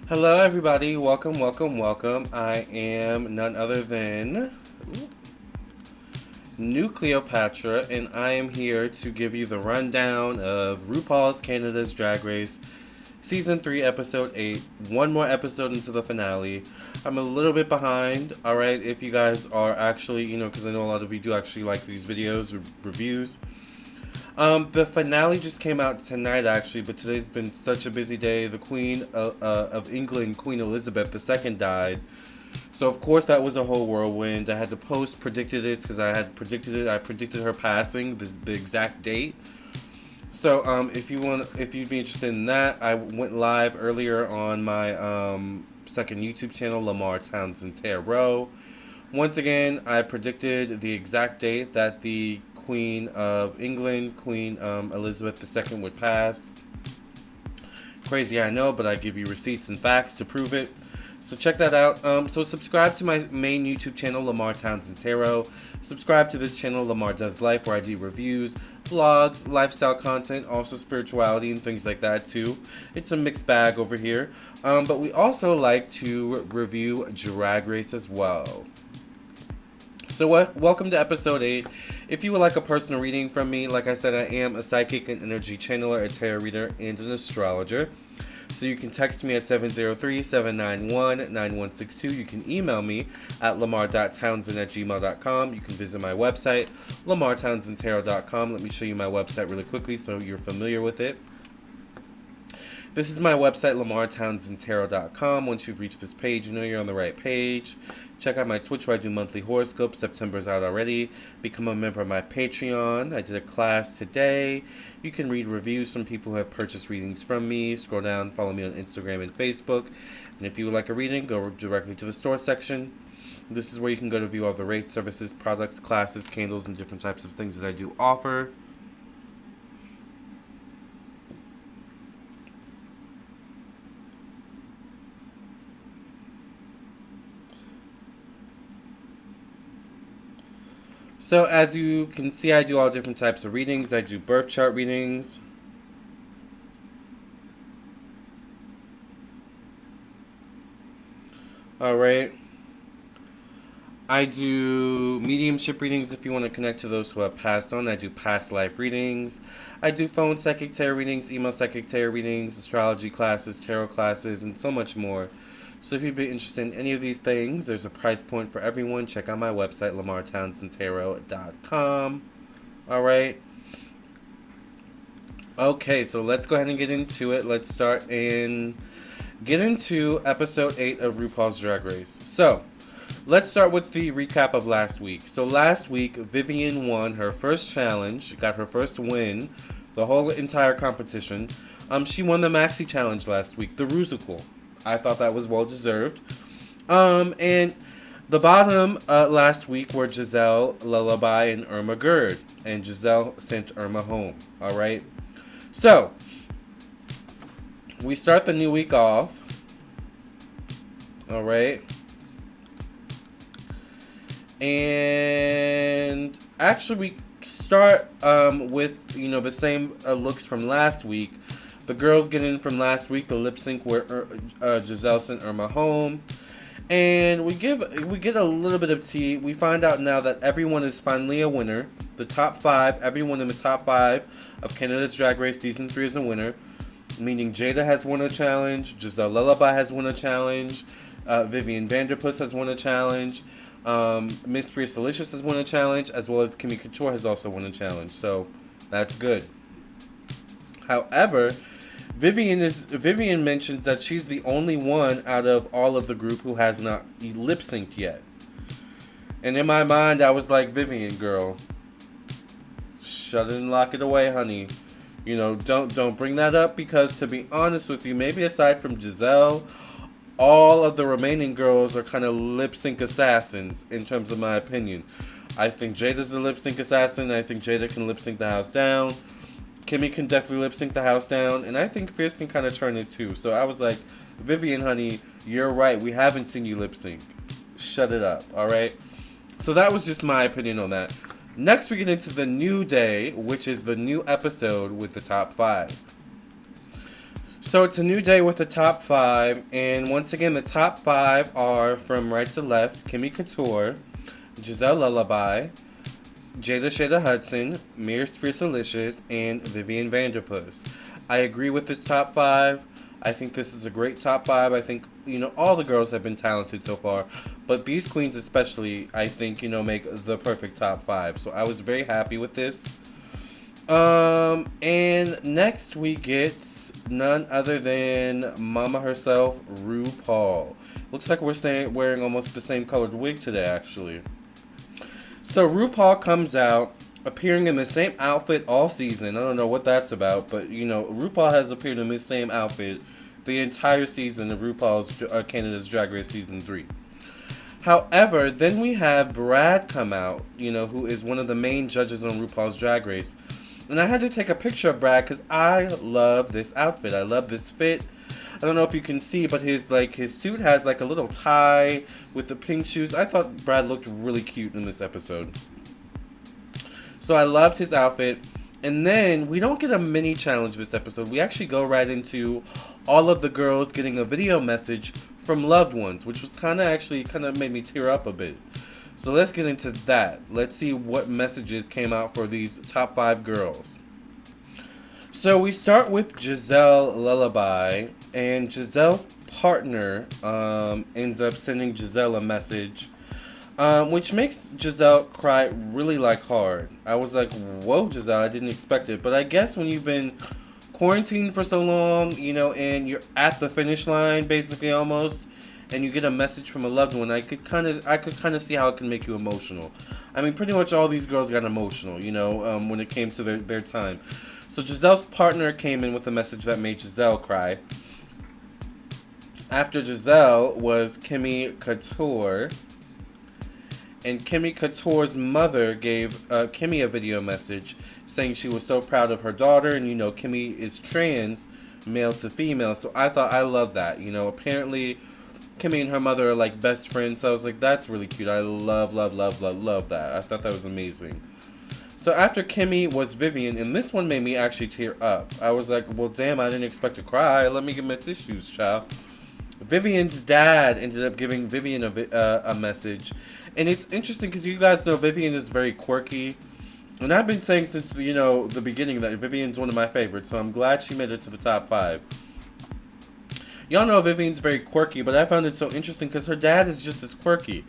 Hello, everybody. Welcome, welcome, welcome. I am none other than Nucleo Patra, and I am here to give you the rundown of RuPaul's Canada's Drag Race Season 3, Episode 8. One more episode into the finale. I'm a little bit behind, alright, if you guys are actually, because I know a lot of you do actually like these videos, reviews. The finale just came out tonight, actually, but today's been such a busy day. The Queen of England, Queen Elizabeth II, died. So, of course, that was a whole whirlwind. I had to post predicted it because I had predicted it. I predicted her passing, the exact date. So, if you'd be interested in that, I went live earlier on my second YouTube channel, Lamarr Townsend Tarot. Once again, I predicted the exact date that the Queen of England, Queen Elizabeth II, would pass. Crazy, I know, but I give you receipts and facts to prove it. So check that out. So subscribe to my main YouTube channel, Lamarr Townsend Tarot. Subscribe to this channel, Lamarr Does Life, where I do reviews, vlogs, lifestyle content, also spirituality and things like that too. It's a mixed bag over here. But we also like to review Drag Race as well. So welcome to episode 8. If you would like a personal reading from me, like I said, I am a psychic and energy channeler, a tarot reader, and an astrologer. So you can text me at 703-791-9162. You can email me at lamar.townsend@gmail.com. You can visit my website, lamartownsendtarot.com. Let me show you my website really quickly so you're familiar with it. This is my website, lamartownsendtarot.com. Once you've reached this page, you know you're on the right page. Check out my Twitch where I do monthly horoscopes. September's out already. Become a member of my Patreon. I did a class today. You can read reviews from people who have purchased readings from me. Scroll down, follow me on Instagram and Facebook. And if you would like a reading, go directly to the store section. This is where you can go to view all the rates, services, products, classes, candles, and different types of things that I do offer. So as you can see, I do all different types of readings. I do birth chart readings. Alright. I do mediumship readings if you want to connect to those who have passed on. I do past life readings. I do phone psychic tarot readings, email psychic tarot readings, astrology classes, tarot classes, and so much more. So if you'd be interested in any of these things, there's a price point for everyone. Check out my website, lamartownsendtarot.com. Alright. Okay, so let's go ahead and get into it. Let's start and get into episode 8 of RuPaul's Drag Race. So, let's start with the recap of last week. So last week, Vivian won her first challenge, got her first win, the whole entire competition. She won the Maxi Challenge last week, the Rusical. I thought that was well deserved. And the bottom last week were Gisèle Lullaby and Irma Gerd. And Gisèle sent Irma home. Alright? So, we start the new week off. Alright? And actually we start with, the same looks from last week. The girls get in from last week, the lip sync where Gisèle sent Irma home. And we get a little bit of tea. We find out now that everyone is finally a winner. The top 5, everyone in the top 5 of Canada's Drag Race Season 3 is a winner. Meaning Jada has won a challenge, Gisèle Lullaby has won a challenge, Vivian Vanderpuss has won a challenge, Miss Fiercalicious has won a challenge, as well as Kimmy Couture has also won a challenge. So that's good. However, Vivian mentions that she's the only one out of all of the group who has not lip synced yet. And in my mind, I was like, Vivian, girl, shut it and lock it away, honey. Don't bring that up, because to be honest with you, maybe aside from Gisèle, all of the remaining girls are kind of lip sync assassins in terms of my opinion. I think Jada's a lip sync assassin. I think Jada can lip sync the house down. Kimmy can definitely lip sync the house down, and I think Fierce can kind of turn it too. So I was like, Vivian, honey, you're right. We haven't seen you lip sync. Shut it up, all right? So that was just my opinion on that. Next, we get into the new day, which is the new episode with the top 5. So it's a new day with the top 5, and once again, the top 5 are from right to left: Kimmy Couture, Gisèle Lullaby, Jada Shada Hudson, Fiercalicious, and Vivian Vanderpuss. I agree with this top 5. I think this is a great top 5. I think, all the girls have been talented so far, but Beast Queens especially, I think, make the perfect top 5. So I was very happy with this. And next we get none other than Mama herself, RuPaul. Looks like we're wearing almost the same colored wig today, actually. So RuPaul comes out, appearing in the same outfit all season. I don't know what that's about, but, RuPaul has appeared in this same outfit the entire season of RuPaul's Canada's Drag Race Season 3. However, then we have Brad come out, who is one of the main judges on RuPaul's Drag Race. And I had to take a picture of Brad because I love this outfit. I love this fit. I don't know if you can see, but his suit has like a little tie with the pink shoes. I thought Brad looked really cute in this episode. So I loved his outfit. And then we don't get a mini challenge this episode. We actually go right into all of the girls getting a video message from loved ones, which was kind of made me tear up a bit. So let's get into that. Let's see what messages came out for these top 5 girls. So we start with Gisèle Lullaby, and Giselle's partner ends up sending Giselle a message, which makes Giselle cry really hard. I was like, whoa, Giselle, I didn't expect it. But I guess when you've been quarantined for so long, and you're at the finish line basically almost, and you get a message from a loved one, I could kind of see how it can make you emotional. I mean, pretty much all these girls got emotional, when it came to their time. So Giselle's partner came in with a message that made Giselle cry. After Giselle was Kimmy Couture, and Kimmy Couture's mother gave Kimmy a video message saying she was so proud of her daughter, and Kimmy is trans, male to female, so I thought I loved that. Apparently Kimmy and her mother are like best friends, so I was like, that's really cute. I love that. I thought that was amazing. So after Kimmy was Vivian, and this one made me actually tear up. I was like, well, damn, I didn't expect to cry. Let me get my tissues, child. Vivian's dad ended up giving Vivian a message. And it's interesting because you guys know Vivian is very quirky. And I've been saying since, the beginning that Vivian's one of my favorites. So I'm glad she made it to the top 5. Y'all know Vivian's very quirky, but I found it so interesting because her dad is just as quirky.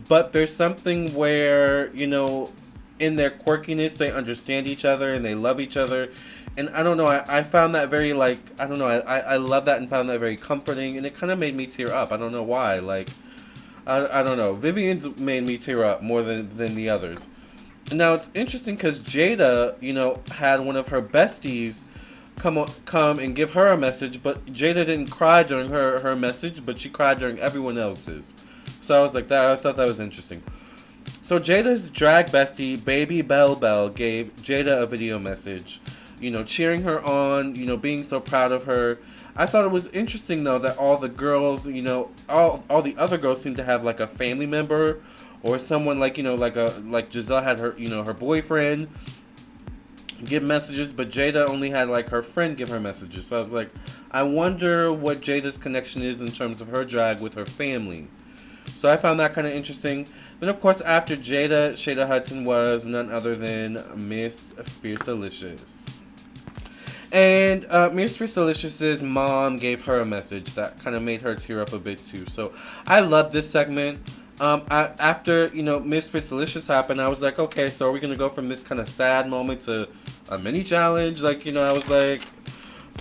But there's something where, in their quirkiness, they understand each other and they love each other. And I don't know, I found that very, I love that and found that very comforting. And it kind of made me tear up. I don't know why. I don't know. Vivian's made me tear up more than the others. Now, it's interesting because Jada, had one of her besties come and give her a message, but Jada didn't cry during her message, but she cried during everyone else's. So I was like, I thought that was interesting. So Jada's drag bestie, Baby Bell gave Jada a video message, cheering her on, being so proud of her. I thought it was interesting, though, that all the girls, all the other girls seemed to have, a family member or someone, like Giselle had her, her boyfriend give messages, but Jada only had, her friend give her messages. So I was like, I wonder what Jada's connection is in terms of her drag with her family. So I found that kind of interesting. Then, of course, after Jada Shada Hudson was none other than Miss Fiercalicious. And Miss Fiercalicious's mom gave her a message that kind of made her tear up a bit too. So I love this segment. After, Miss Fiercalicious happened, I was like, okay, so are we going to go from this kind of sad moment to a mini challenge? I was like,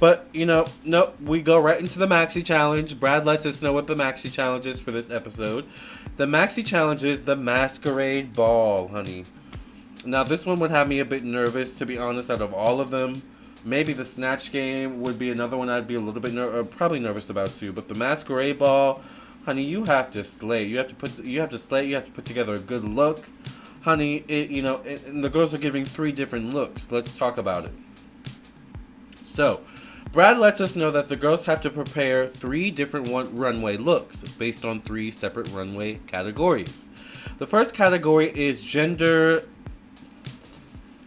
but, no, we go right into the maxi challenge. Brad lets us know what the maxi challenge is for this episode. The maxi challenge is the masquerade ball, honey. Now, this one would have me a bit nervous, to be honest, out of all of them. Maybe the snatch game would be another one I'd be a little bit probably nervous about too. But the masquerade ball, honey, you have to slay. You have to put together a good look, honey. And the girls are giving 3 different looks. Let's talk about it. So, Brad lets us know that the girls have to prepare 3 different runway looks based on 3 separate runway categories. The first category is gender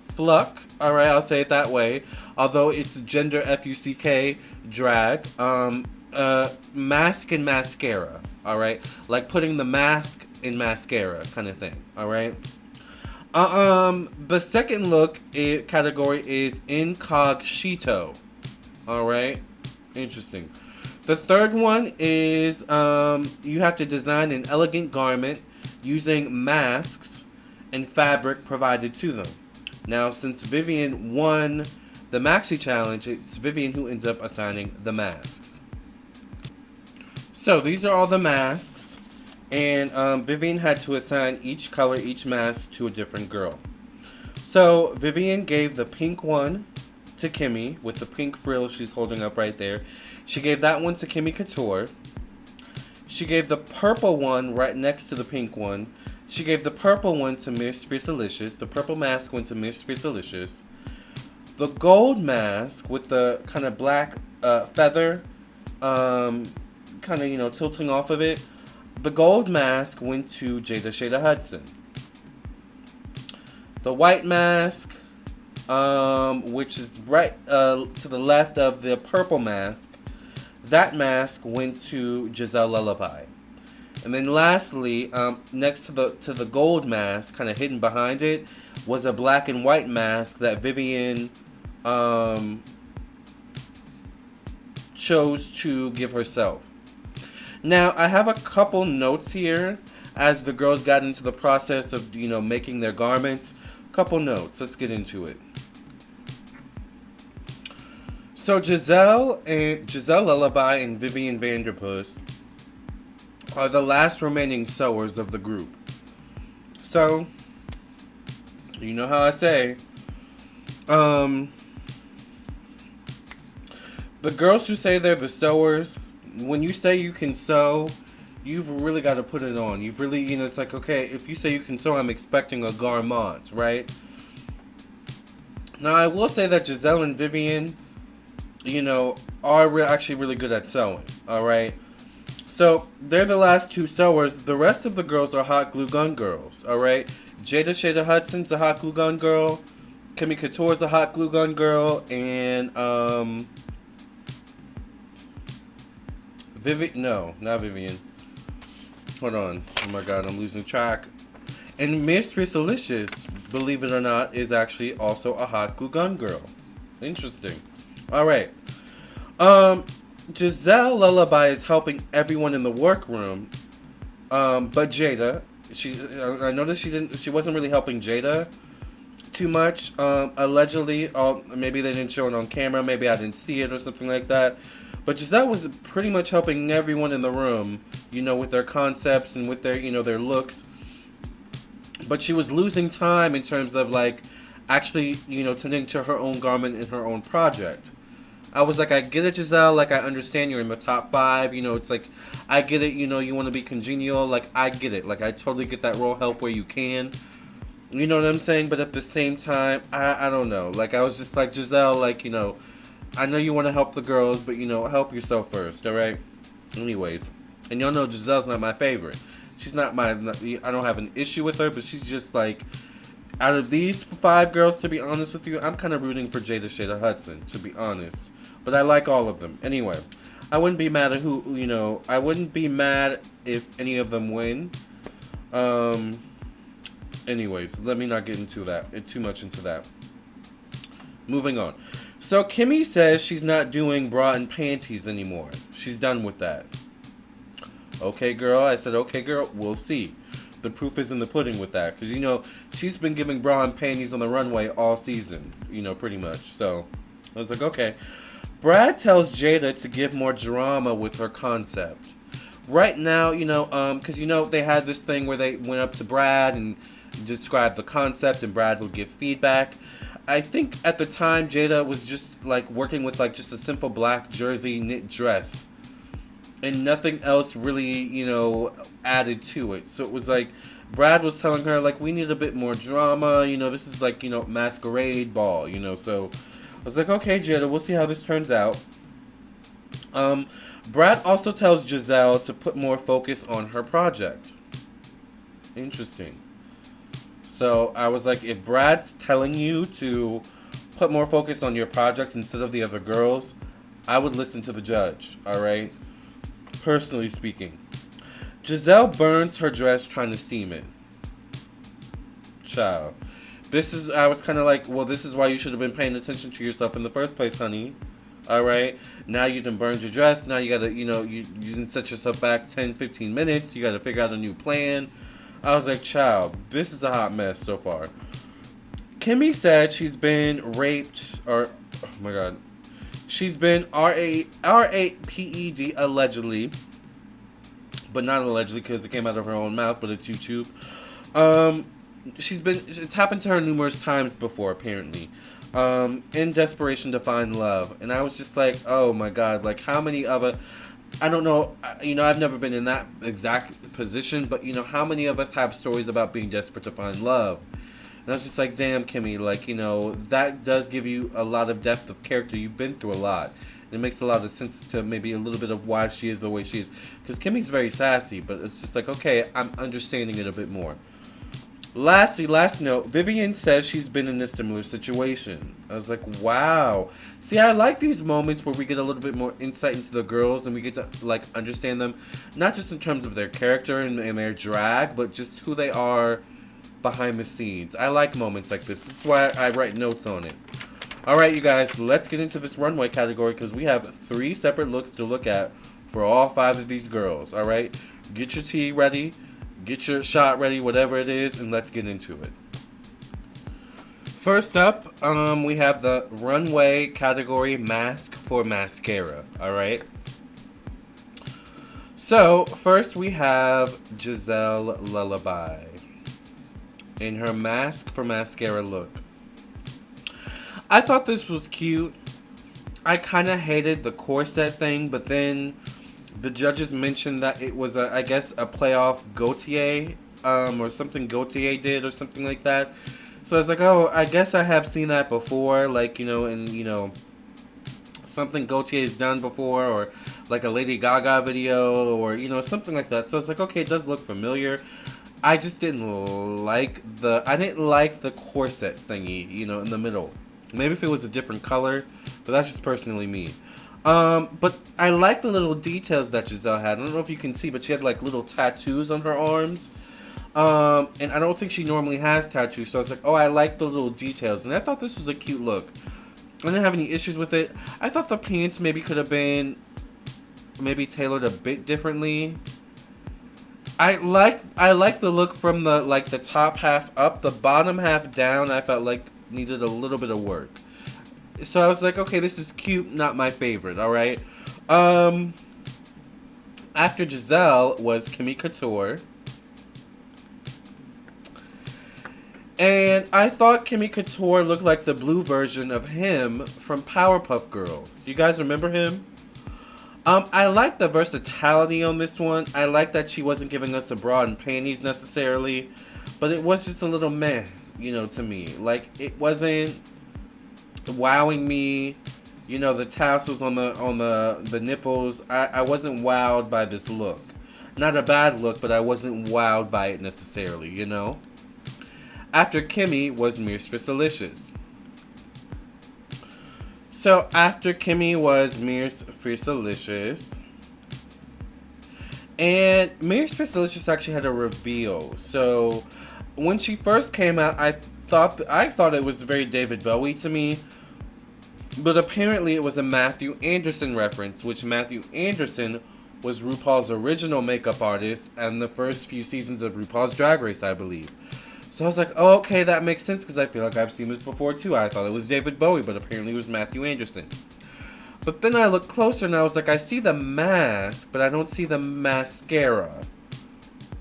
fluck. All right, I'll say it that way. Although it's gender FUCK, drag. Mask and mascara. All right, like putting the mask in mascara kind of thing. All right. The second look category is incognito. All right, interesting. The third one is you have to design an elegant garment using masks and fabric provided to them. Now, since Vivian won the Maxi Challenge, it's Vivian who ends up assigning the masks. So these are all the masks, and Vivian had to assign each color, each mask to a different girl. So Vivian gave the pink one to Kimmy with the pink frill she's holding up right there. She gave that one to Kimmy Couture. She gave the purple one right next to the pink one. She gave the purple one to Miss Fiercalicious. The purple mask went to Miss Fiercalicious. The gold mask with the kind of black feather, kind of, tilting off of it. The gold mask went to Jada Shada Hudson. The white mask, which is right to the left of the purple mask, that mask went to Gisèle Lullaby. And then lastly, next to the gold mask, kind of hidden behind it, was a black and white mask that Vivian chose to give herself. Now, I have a couple notes here as the girls got into the process of, making their garments. Couple notes. Let's get into it. So Gisèle Lullaby and Vivian Vanderpuss are the last remaining sewers of the group. So, you know how I say, the girls who say they're the sewers, when you say you can sew, you've really got to put it on. You've really, it's like, okay, if you say you can sew, I'm expecting a garment, right? Now, I will say that Gisèle and Vivian, are actually really good at sewing, all right? So, they're the last two sewers. The rest of the girls are hot glue gun girls, all right? Jada Shada Hudson's a hot glue gun girl. Kimmy Couture's a hot glue gun girl. And, not Vivian. Hold on. Oh my god, I'm losing track. And Miss Fiercalicious, believe it or not, is actually also a hot glue gun girl. Interesting. Alright. Gisèle Lullaby is helping everyone in the workroom. But Jada, I noticed she wasn't really helping Jada too much. Allegedly, maybe they didn't show it on camera, maybe I didn't see it or something like that. But Gisèle was pretty much helping everyone in the room, with their concepts and with their, their looks. But she was losing time in terms of, actually, tending to her own garment and her own project. I was like, I get it, Gisèle. I understand you're in the top 5. It's like, I get it, you want to be congenial. I get it. I totally get that role. Help where you can. You know what I'm saying? But at the same time, I don't know. I was just like, Gisèle, I know you want to help the girls, but, help yourself first, all right? Anyways. And y'all know Gisèle's not my favorite. She's not I don't have an issue with her, but she's just, out of these 5 girls, to be honest with you, I'm kind of rooting for Jada Shada Hudson, to be honest. But I like all of them. Anyway, I wouldn't be mad at I wouldn't be mad if any of them win. Anyways, let me not get into that, too much into that. Moving on. So Kimmy says she's not doing bra and panties anymore. She's done with that. Okay, girl. I said, okay, girl, we'll see. The proof is in the pudding with that. Because, she's been giving bra and panties on the runway all season, pretty much. So I was like, okay. Brad tells Jada to give more drama with her concept. Right now, because, they had this thing where they went up to Brad and described the concept and Brad would give feedback. I think at the time, Jada was just, working with, just a simple black jersey knit dress. And nothing else really, added to it. So it was Brad was telling her, we need a bit more drama. This is masquerade ball, So I was like, okay, Jada, we'll see how this turns out. Brad also tells Gisèle to put more focus on her project. Interesting. So I was like, if Brad's telling you to put more focus on your project instead of the other girls, I would listen to the judge, alright? Personally speaking. Giselle burns her dress trying to steam it. Child. I was kind of like, well, this is why you should have been paying attention to yourself in the first place, honey. Alright? Now you done burned your dress. Now you gotta, you didn't set yourself back 10, 15 minutes. You gotta figure out a new plan. I was like, child, this is a hot mess so far. Kimmy said she's been raped, oh my god. She's been R-A-P-E-D allegedly. But not allegedly because it came out of her own mouth, but it's YouTube. It's happened to her numerous times before, apparently. In desperation to find love. And I was just like, oh my god, like how many of it, I don't know, I've never been in that exact position, but how many of us have stories about being desperate to find love? And I was just like, damn, Kimmy, like, that does give you a lot of depth of character. You've been through a lot. And it makes a lot of sense to maybe a little bit of why she is the way she is. Because Kimmy's very sassy, but it's just like, okay, I'm understanding it a bit more. Lastly, last note, Vivian says she's been in a similar situation. I was like, wow. See, I like these moments where we get a little bit more insight into the girls and we get to, like, understand them, not just in terms of their character and their drag, but just who they are behind the scenes. I like moments like this. This is why I write notes on it. Alright, you guys, let's get into this runway category because we have 3 separate looks to look at for all 5 of these girls. Alright? Get your tea ready. Get your shot ready, whatever it is, and let's get into it. First up, we have the runway category mask for mascara. Alright? So, first we have Gisèle Lullaby in her mask for mascara look. I thought this was cute. I kind of hated the corset thing, but then the judges mentioned that it was, I guess, a playoff Gaultier, or something Gaultier did or something like that. So I was like, oh, I guess I have seen that before, like, something Gaultier's done before, or like a Lady Gaga video, or, something like that. So it's like, okay, it does look familiar. I just didn't like the corset thingy, in the middle. Maybe if it was a different color, but that's just personally me. But I like the little details that Giselle had. I don't know if you can see, but she had like little tattoos on her arms. And I don't think she normally has tattoos, so I was like, oh, I like the little details. And I thought this was a cute look. I didn't have any issues with it. I thought the pants maybe could have been tailored a bit differently. I like the look from the top half up. The bottom half down, I felt like needed a little bit of work. So I was like, okay, this is cute, not my favorite, alright? After Giselle was Kimmy Couture. And I thought Kimmy Couture looked like the blue version of him from Powerpuff Girls. Do you guys remember him? I like the versatility on this one. I like that she wasn't giving us a bra and panties necessarily. But it was just a little meh, to me. Like, it wasn't wowing me. The tassels on the nipples. I wasn't wowed by this look. Not a bad look, but I wasn't wowed by it necessarily, After Kimmy was Miss Fiercalicious. So after Kimmy was Miss Fiercalicious. And Miss Fiercalicious actually had a reveal. So when she first came out, I thought it was very David Bowie to me. But apparently it was a Matthew Anderson reference, which Matthew Anderson was RuPaul's original makeup artist and the first few seasons of RuPaul's Drag Race, I believe. So I was like, oh, okay, that makes sense because I feel like I've seen this before too. I thought it was David Bowie, but apparently it was Matthew Anderson. But then I looked closer and I was like, I see the mask, but I don't see the mascara.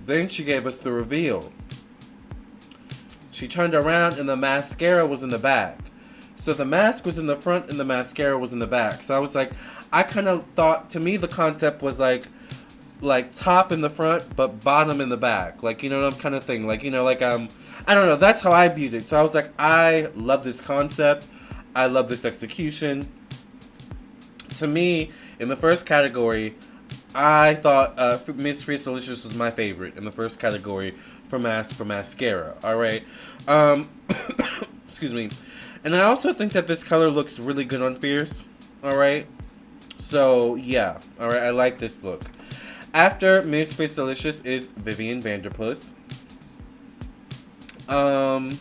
Then she gave us the reveal. She turned around and the mascara was in the back. So the mask was in the front and the mascara was in the back. So I was like, I kind of thought, to me the concept was like top in the front but bottom in the back, like kind of thing, like I don't know, that's how I viewed it. So I was like, I love this concept, I love this execution. To me, in the first category, I thought Miss Fiercalicious was my favorite in the first category for mascara. All right, excuse me. And I also think that this color looks really good on Fierce. All right. So, yeah. Alright, I like this look. After Miss Fiercalicious is Vivian Vanderpuss. I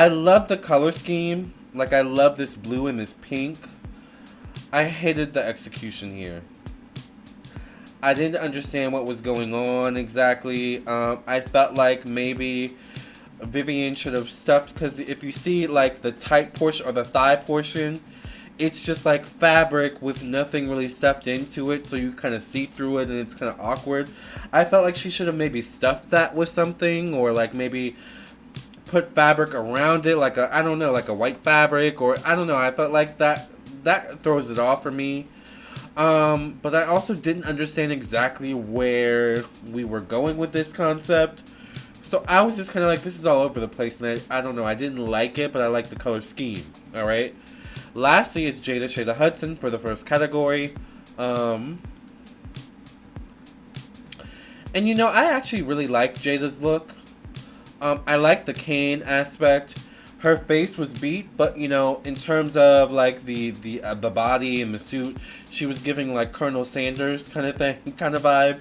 love the color scheme. Like, I love this blue and this pink. I hated the execution here. I didn't understand what was going on exactly. I felt like maybe Vivian should have stuffed, because if you see like the tight portion or the thigh portion, it's just like fabric with nothing really stuffed into it, so you kind of see through it and it's kind of awkward. I felt like she should have maybe stuffed that with something, or like maybe put fabric around it, like I don't know, like a white fabric, or I don't know. I felt like that throws it off for me. But I also didn't understand exactly where we were going with this concept. So I was just kind of like, this is all over the place, and I don't know. I didn't like it, but I like the color scheme. All right. Lastly is Jada Shada Hudson for the first category. And you know, I actually really like Jada's look. I like the cane aspect. Her face was beat, but you know, in terms of like the body and the suit, she was giving like Colonel Sanders kind of thing, kind of vibe.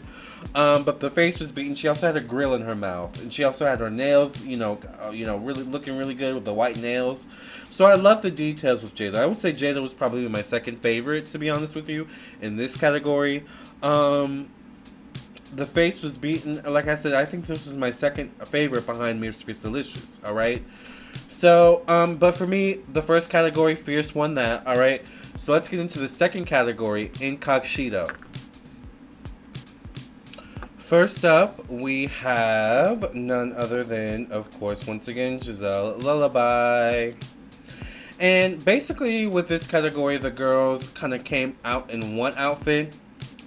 But the face was beaten. She also had a grill in her mouth, and she also had her nails, really looking really good with the white nails. So I love the details with Jada. I would say Jada was probably my second favorite, to be honest with you, in this category. The face was beaten. Like I said, I think this was my second favorite behind Miss Fiercalicious. All right. So, but for me, the first category, Fierce, won that. All right. So let's get into the second category, Incognito. First up, we have none other than, of course, once again, Gisèle Lullaby. And basically, with this category, the girls kind of came out in one outfit,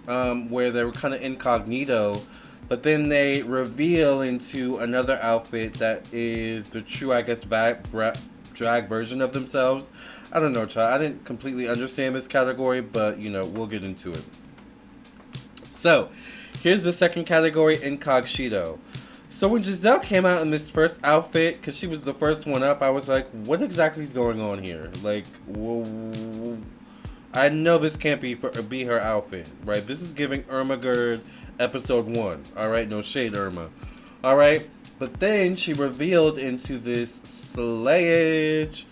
where they were kind of incognito, but then they reveal into another outfit that is the true, I guess, drag version of themselves. I don't know, child. I didn't completely understand this category, but, you know, we'll get into it. So, here's the second category, Incognito. So when Gisèle came out in this first outfit, because she was the first one up, I was like, what exactly is going on here? Like, whoa. I know this can't be her outfit, right? This is giving Irma Gerd episode 1, all right? No shade, Irma, all right? But then she revealed into this slayage.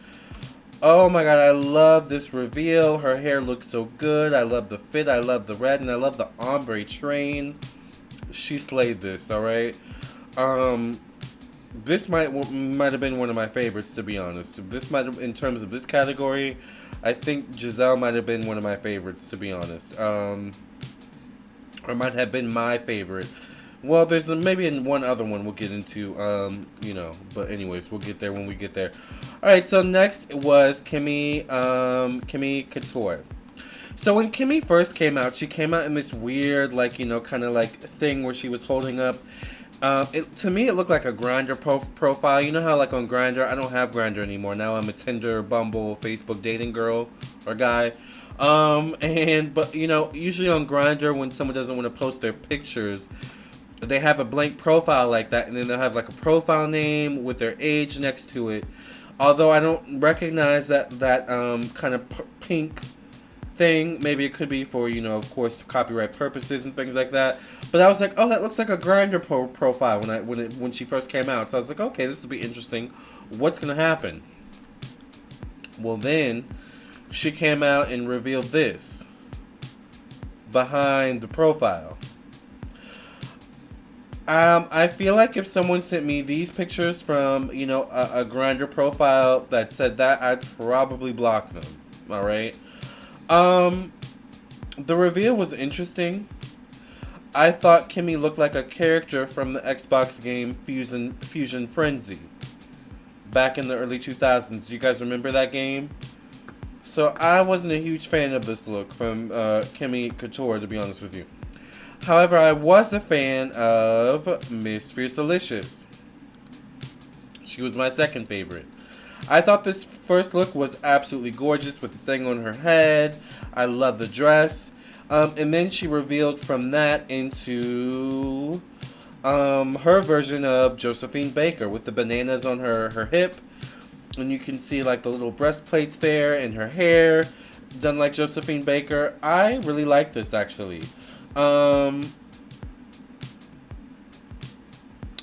Oh my god, I love this reveal. Her hair looks so good. I love the fit. I love the red, and I love the ombre train. She slayed this, all right? This might have been one of my favorites, to be honest. This might have, in terms of this category, I think Gisèle might have been one of my favorites, to be honest. Or might have been my favorite. Well, there's maybe one other one we'll get into, but anyways, we'll get there when we get there. Alright, so next was Kimmy Couture. So when Kimmy first came out, she came out in this weird, kind of like thing where she was holding up. To me, it looked like a Grindr profile. You know how, like, on Grindr, I don't have Grindr anymore. Now I'm a Tinder, Bumble, Facebook dating girl or guy. But, you know, usually on Grindr, when someone doesn't want to post their pictures, they have a blank profile like that, and then they'll have, like, a profile name with their age next to it. Although I don't recognize that kind of pink thing. Maybe it could be for, of course, copyright purposes and things like that. But I was like, oh, that looks like a Grindr profile when she first came out. So I was like, okay, this will be interesting. What's gonna happen? Well, then she came out and revealed this behind the profile. I feel like if someone sent me these pictures from, a Grindr profile that said that, I'd probably block them. All right. The reveal was interesting. I thought Kimmy looked like a character from the Xbox game Fusion Frenzy back in the early 2000s. You guys remember that game? So I wasn't a huge fan of this look from Kimmy Couture, to be honest with you. However, I was a fan of Miss Fiercalicious. She was my second favorite. I thought this first look was absolutely gorgeous with the thing on her head. I love the dress. And then she revealed from that into her version of Josephine Baker with the bananas on her hip. And you can see like the little breastplates there and her hair. done like Josephine Baker. I really like this actually. Um,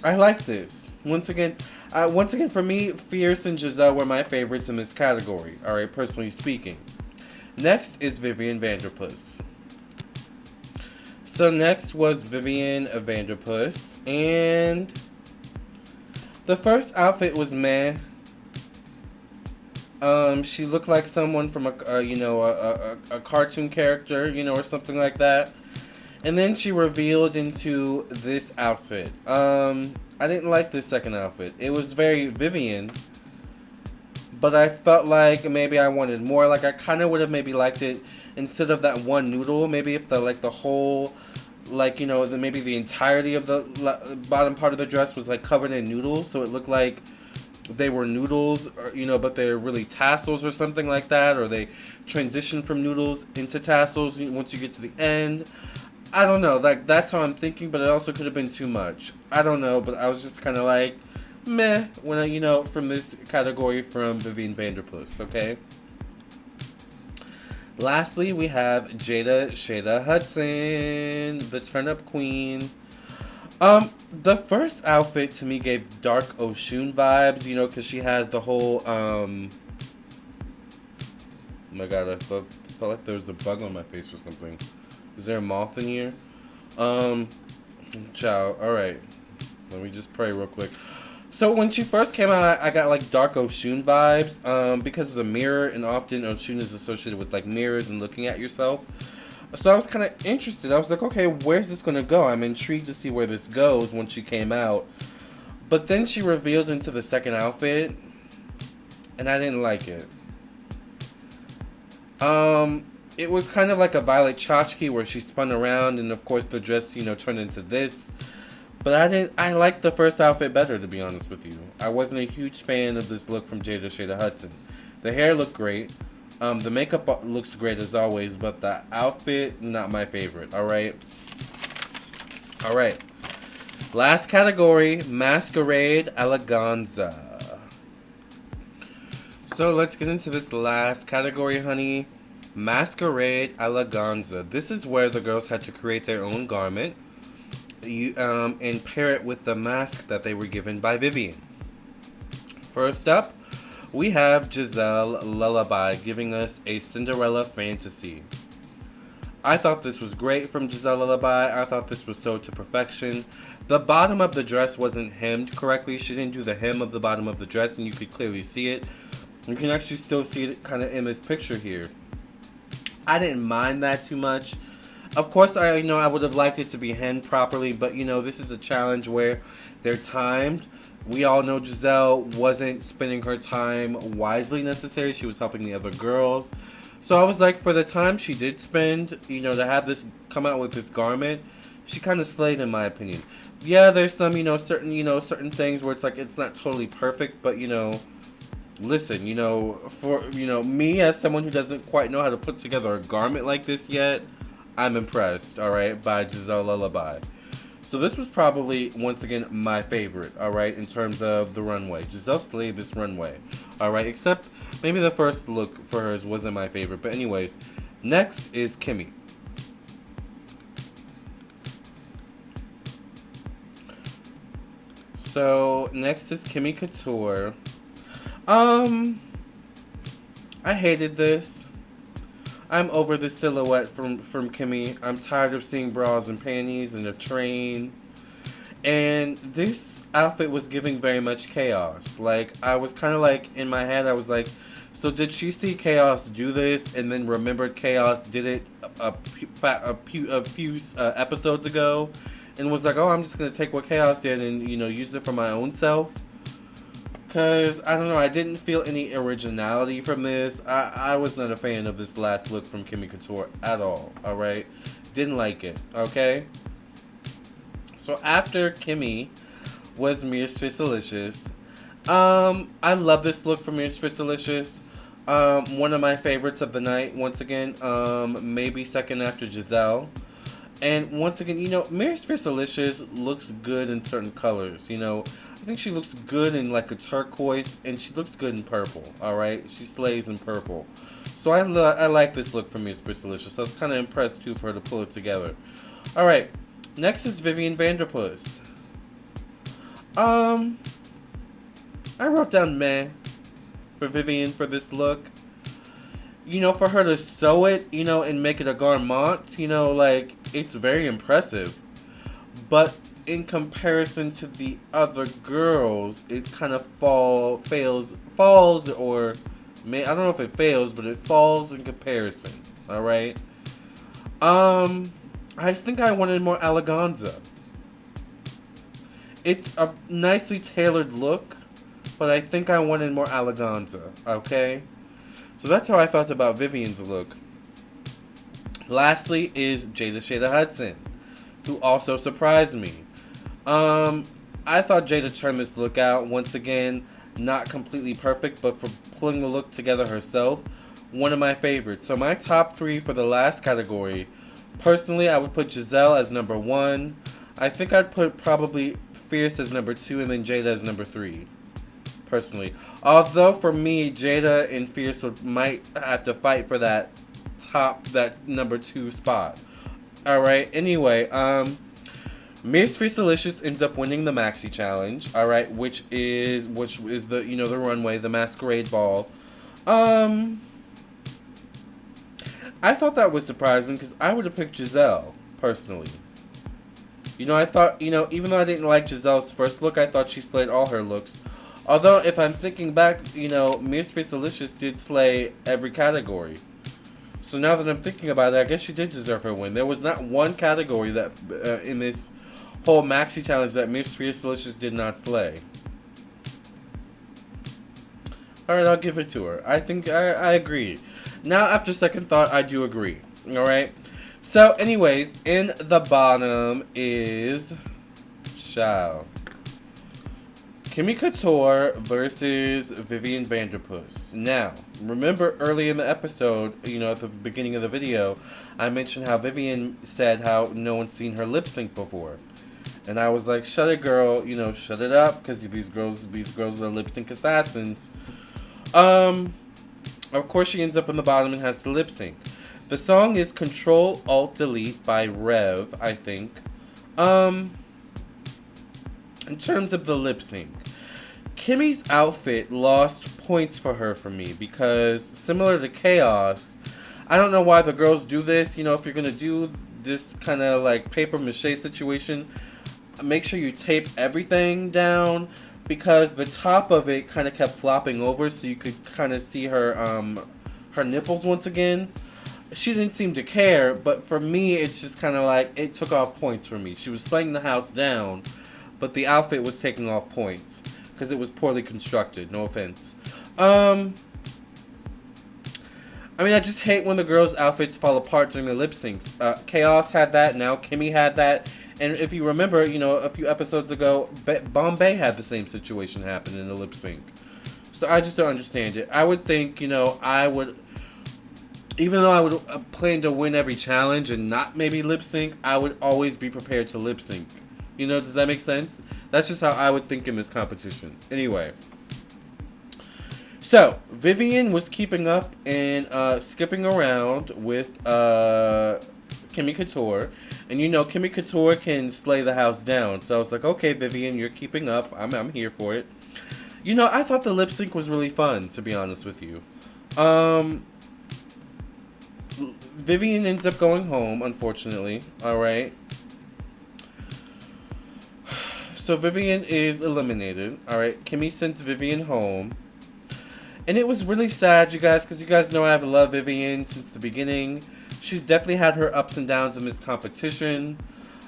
I like this. Once again, for me, Fierce and Gisèle were my favorites in this category. All right, personally speaking. Next is Vivian Vanderpuss. So next was Vivian Vanderpuss, and the first outfit was meh. She looked like someone from a cartoon character, or something like that. And then she revealed into this outfit. I didn't like this second outfit. It was very Vivian, but I felt like maybe I wanted more. Like I kind of would have maybe liked it instead of that one noodle. Maybe if the whole, maybe the entirety of the bottom part of the dress was like covered in noodles, so it looked like they were noodles, or, but they're really tassels or something like that, or they transition from noodles into tassels once you get to the end. I don't know, like that's how I'm thinking, but it also could have been too much. I don't know, but I was just kind of like, meh, when from this category from Vivian Vanderpuss, okay? Lastly, we have Jada Shada Hudson, the turnip queen. The first outfit to me gave dark Oshun vibes, because she has the whole, oh my god, I felt like there was a bug on my face or something. Is there a moth in here? Ciao. Alright. Let me just pray real quick. So when she first came out, I got like dark Oshun vibes, because of the mirror, and often Oshun is associated with like mirrors and looking at yourself. So I was kind of interested. I was like, okay, where's this going to go? I'm intrigued to see where this goes when she came out. But then she revealed into the second outfit, and I didn't like it. It was kind of like a Violet Chachki where she spun around, and of course the dress, turned into this. But I liked the first outfit better, to be honest with you. I wasn't a huge fan of this look from Jada Shada Hudson. The hair looked great. The makeup looks great as always, but the outfit, not my favorite, alright? Alright. Last category, Masquerade Eleganza. So let's get into this last category, honey. Masquerade Eleganza. This is where the girls had to create their own garment and pair it with the mask that they were given by Vivian. First up, we have Gisèle Lullaby giving us a Cinderella fantasy. I thought this was great from Gisèle Lullaby. I thought this was sewed to perfection. The bottom of the dress wasn't hemmed correctly. She didn't do the hem of the bottom of the dress, and you could clearly see it. You can actually still see it kind of in this picture here. I didn't mind that too much. Of course, I would have liked it to be hemmed properly, but this is a challenge where they're timed. We all know Gisèle wasn't spending her time wisely necessarily. She was helping the other girls. So I was like, for the time she did spend, to have this come out with this garment, she kind of slayed in my opinion. Yeah, there's some, certain things where it's like it's not totally perfect, but listen, for me as someone who doesn't quite know how to put together a garment like this yet, I'm impressed, alright, by Gisèle Lullaby. So this was probably, once again, my favorite, alright, in terms of the runway. Gisèle slayed this runway, alright, except maybe the first look for hers wasn't my favorite. But anyways, next is Kimmy. So, next is Kimmy Couture. I hated this. I'm over the silhouette from Kimmy. I'm tired of seeing bras and panties and a train. And this outfit was giving very much Kaos. Like, I was kind of like, in my head, I was like, so did she see Kaos do this and then remembered Kaos did it a few episodes ago and was like, oh, I'm just going to take what Kaos did and, use it for my own self? Because, I don't know, I didn't feel any originality from this. I was not a fan of this last look from Kimmy Couture at all, alright? Didn't like it, okay? So after Kimmy was Fiercalicious. I love this look from Fiercalicious. One of my favorites of the night, once again, maybe second after Gisèle. And once again, Fiercalicious looks good in certain colors, I think she looks good in like a turquoise, and she looks good in purple. All right, she slays in purple. So I like this look from Miss Fiercalicious. I was kind of impressed too for her to pull it together. All right, next is Vivian Vanderpuss. I wrote down meh for Vivian for this look. You know, for her to sew it, you know, and make it a garment, you know, like, it's very impressive. But in comparison to the other girls, it kind of falls, or I don't know if it fails, but it falls in comparison. All right. I think I wanted more eleganza. It's a nicely tailored look, but I think I wanted more eleganza. Okay. So that's how I felt about Vivian's look. Lastly is Jada Shada Hudson, who also surprised me. I thought Jada turned this look out once again, not completely perfect, but for pulling the look together herself, one of my favorites. So my top 3 for the last category, personally, I would put Gisèle as number 1. I think I'd put probably Fierce as number 2, and then Jada as number 3. Personally, although for me, Jada and Fierce might have to fight for that number 2 spot. All right. Anyway, Miss Fiercalicious ends up winning the Maxi Challenge. All right, which is the the runway, the masquerade ball. I thought that was surprising because I would have picked Gisèle personally. You know, I thought even though I didn't like Giselle's first look, I thought she slayed all her looks. Although, if I'm thinking back, Miss Fiercalicious did slay every category. So now that I'm thinking about it, I guess she did deserve her win. There was not one category that in this whole Maxi Challenge that Miss Fiercalicious did not slay. Alright, I'll give it to her. I think I agree. Now, after second thought, I do agree. Alright? So, anyways, in the bottom is Kimmy Couture versus Vivian Vanderpuss. Now, remember early in the episode, at the beginning of the video, I mentioned how Vivian said how no one's seen her lip sync before. And I was like, shut it, girl, shut it up, because these girls are lip sync assassins. Of course, she ends up in the bottom and has to lip sync. The song is Control-Alt-Delete by Rev, I think. In terms of the lip sync, Kimmy's outfit lost points for me because similar to Kaos, I don't know why the girls do this. If you're going to do this kind of like paper mache situation, make sure you tape everything down because the top of it kind of kept flopping over so you could kind of see her nipples once again. She didn't seem to care, but for me, it's just kind of like it took off points for me. She was slaying the house down, but the outfit was taking off points because it was poorly constructed. No offense. I just hate when the girls' outfits fall apart during the lip syncs. Kaos had that. Now Kimmy had that. And if you remember, a few episodes ago, Bombae had the same situation happen in the lip sync. So I just don't understand it. I would think, I would, even though I would plan to win every challenge and not maybe lip sync, I would always be prepared to lip sync. Does that make sense? That's just how I would think in this competition. Anyway. So, Vivian was keeping up and skipping around with Kimmy Couture. And Kimmy Couture can slay the house down. So I was like, okay, Vivian, you're keeping up. I'm here for it. I thought the lip sync was really fun, to be honest with you. Vivian ends up going home, unfortunately. Alright. So Vivian is eliminated. Alright, Kimmy sends Vivian home. And it was really sad, you guys, because you guys know I've loved Vivian since the beginning. She's definitely had her ups and downs in this competition.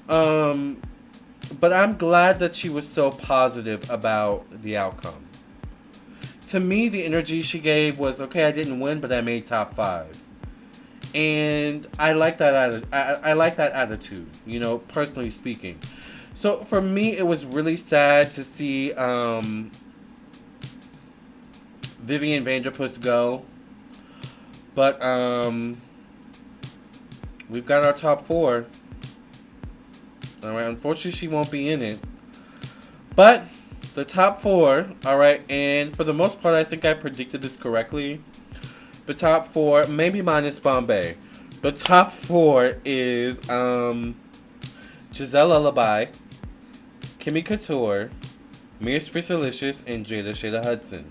But I'm glad that she was so positive about the outcome. To me, the energy she gave was, okay, I didn't win, but I made top 5. And I like that I like that attitude, personally speaking. So for me, it was really sad to see Vivian Vanderpuss go. But we've got our top 4. Alright, unfortunately she won't be in it. But The top four, alright, and for the most part, I think I predicted this correctly. The top four, maybe minus Bombae. The top four is Gisèle Lullaby, Kimmy Couture, Miss Fiercalicious, and Jada Shada Hudson.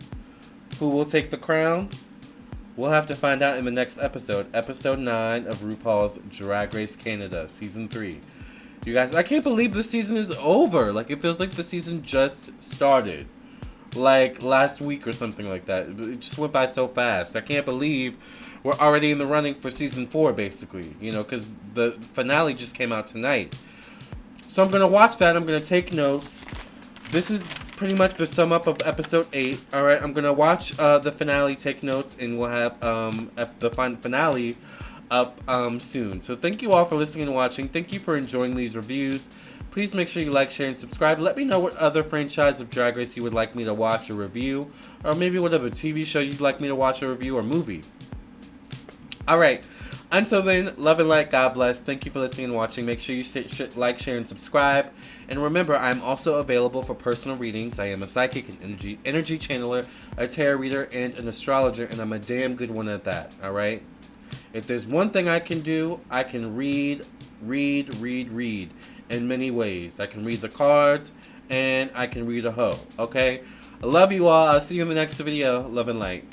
Who will take the crown? We'll have to find out in the next episode. Episode 9 of RuPaul's Drag Race Canada, Season 3. You guys, I can't believe the season is over. Like, it feels like the season just started. Like, last week or something like that. It just went by so fast. I can't believe we're already in the running for Season 4, basically. You know, because the finale just came out tonight. So I'm going to watch that. I'm going to take notes. This is pretty much the sum up of episode 8. Alright, I'm going to watch the finale, take notes, and we'll have the finale up soon. So thank you all for listening and watching. Thank you for enjoying these reviews. Please make sure you like, share, and subscribe. Let me know what other franchise of Drag Race you would like me to watch or review. Or maybe whatever TV show you'd like me to watch or review or movie. Alright. Until then, love and light. God bless. Thank you for listening and watching. Make sure you like, share, and subscribe. And remember, I'm also available for personal readings. I am a psychic, an energy channeler, a tarot reader, and an astrologer. And I'm a damn good one at that. Alright? If there's one thing I can do, I can read in many ways. I can read the cards, and I can read a hoe, okay? I love you all. I'll see you in the next video. Love and light.